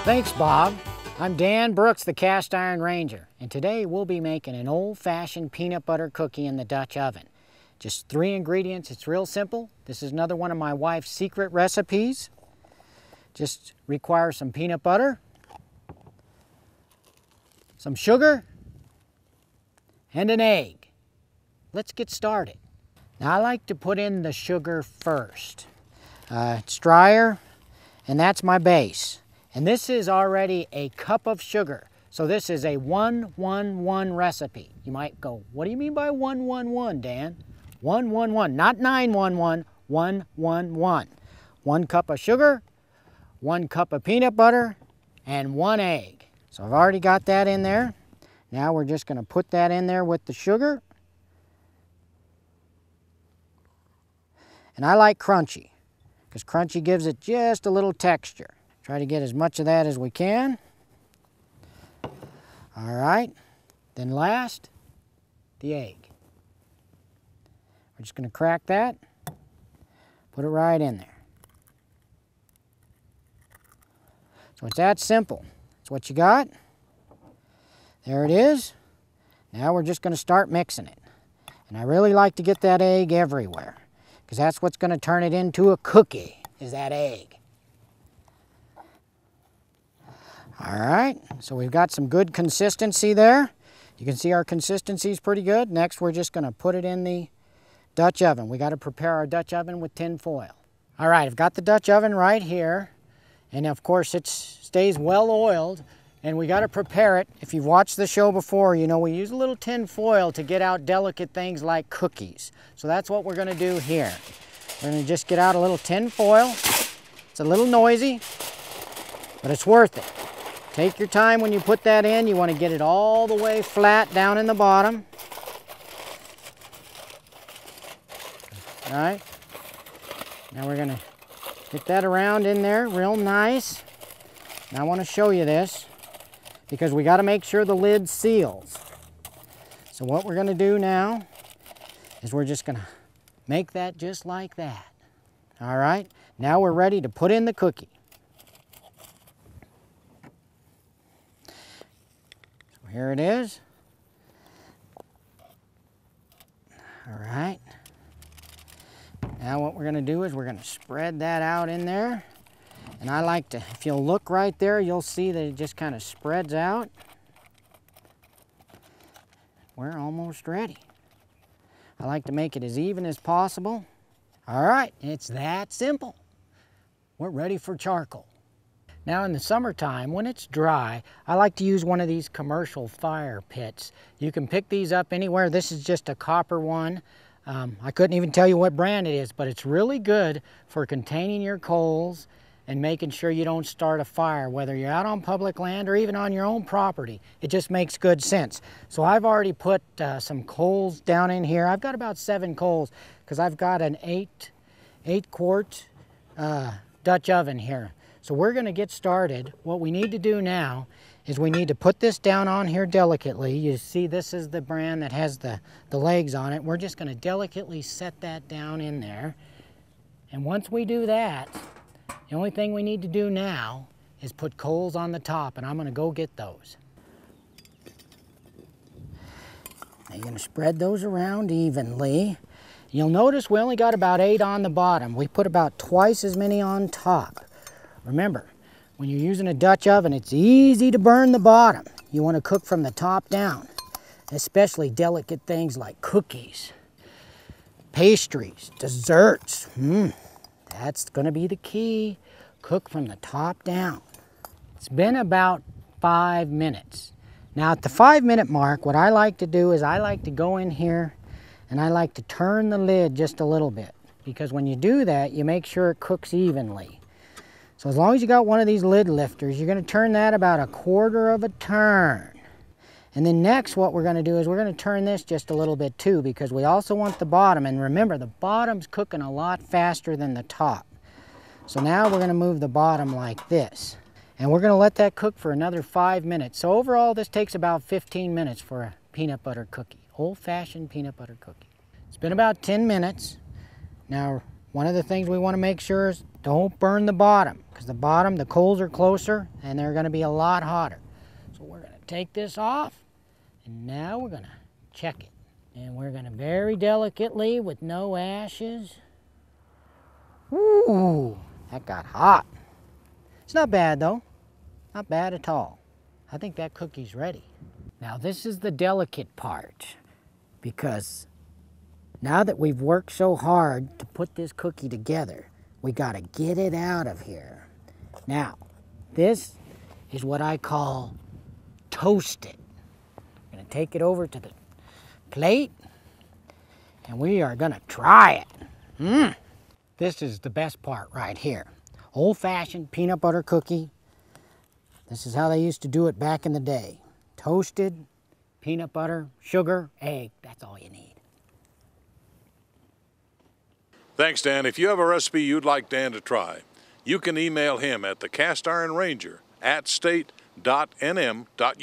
Thanks, Bob. I'm Dan Brooks, the Cast Iron Ranger, and today we'll be making an old-fashioned peanut butter cookie in the Dutch oven. Just 3 ingredients, it's real simple. This is another one of my wife's secret recipes. Just requires some peanut butter, some sugar, and an egg. Let's get started. Now I like to put in the sugar first. It's drier, and that's my base. And this is already a cup of sugar. So this is a 1-1-1 recipe. You might go, what do you mean by 1-1-1, Dan? 1-1-1, not 9-1-1, 1-1-1. 1 cup of sugar, 1 cup of peanut butter, and 1 egg. So I've already got that in there. Now we're just gonna put that in there with the sugar. And I like crunchy, because crunchy gives it just a little texture. Try to get as much of that as we can. All right, then last, the egg. We're just gonna crack that, put it right in there. So it's that simple. That's what you got. There it is. Now we're just gonna start mixing it. And I really like to get that egg everywhere, because that's what's gonna turn it into a cookie, is that egg. All right, so we've got some good consistency there. You can see our consistency is pretty good. Next, we're just gonna put it in the Dutch oven. We gotta prepare our Dutch oven with tin foil. All right, I've got the Dutch oven right here. And of course, it stays well oiled, and we gotta prepare it. If you've watched the show before, you know we use a little tin foil to get out delicate things like cookies. So that's what we're gonna do here. We're gonna just get out a little tin foil. It's a little noisy, but it's worth it. Take your time when you put that in. You want to get it all the way flat down in the bottom. All right. Now we're going to get that around in there real nice. Now I want to show you this because we got to make sure the lid seals. So what we're going to do now is we're just going to make that just like that. All right. Now we're ready to put in the cookie. Here it is. All right. Now what we're going to do is we're going to spread that out in there. And I like to, if you'll look right there, you'll see that it just kind of spreads out. We're almost ready. I like to make it as even as possible. All right, it's that simple. We're ready for charcoal. Now in the summertime, when it's dry, I like to use one of these commercial fire pits. You can pick these up anywhere. This is just a copper one. I couldn't even tell you what brand it is, but it's really good for containing your coals and making sure you don't start a fire, whether you're out on public land or even on your own property. It just makes good sense. So I've already put some coals down in here. I've got about 7 coals because I've got an 8 quart Dutch oven here. So we're going to get started. What we need to do now is we need to put this down on here delicately. You see this is the brand that has the legs on it. We're just going to delicately set that down in there. And once we do that, the only thing we need to do now is put coals on the top, and I'm going to go get those. Now you're going to spread those around evenly. You'll notice we only got about 8 on the bottom. We put about twice as many on top. Remember, when you're using a Dutch oven, it's easy to burn the bottom. You want to cook from the top down, especially delicate things like cookies, pastries, desserts. That's going to be the key. Cook from the top down. It's been about 5 minutes. Now at the 5-minute mark, what I like to do is I like to go in here and I like to turn the lid just a little bit, because when you do that, you make sure it cooks evenly. So as long as you got one of these lid lifters, you're going to turn that about 1/4 of a turn. And then next what we're going to do is we're going to turn this just a little bit too, because we also want the bottom. And remember, the bottom's cooking a lot faster than the top. So now we're going to move the bottom like this. And we're going to let that cook for another 5 minutes. So overall, this takes about 15 minutes for a peanut butter cookie. Old-fashioned peanut butter cookie. It's been about 10 minutes. Now one of the things we want to make sure is don't burn the bottom, because the bottom, the coals are closer and they're going to be a lot hotter. So we're going to take this off, and now we're going to check it. And we're going to very delicately, with no ashes. Ooh, that got hot. It's not bad though, not bad at all. I think that cookie's ready. Now this is the delicate part, because now that we've worked so hard to put this cookie together, we gotta get it out of here. Now, this is what I call toasted. I'm gonna take it over to the plate, and we are gonna try it. This is the best part right here. Old-fashioned peanut butter cookie. This is how they used to do it back in the day. Toasted, peanut butter, sugar, egg, that's all you need. Thanks, Dan. If you have a recipe you'd like Dan to try, you can email him at thecastIronRanger@state.nm.us.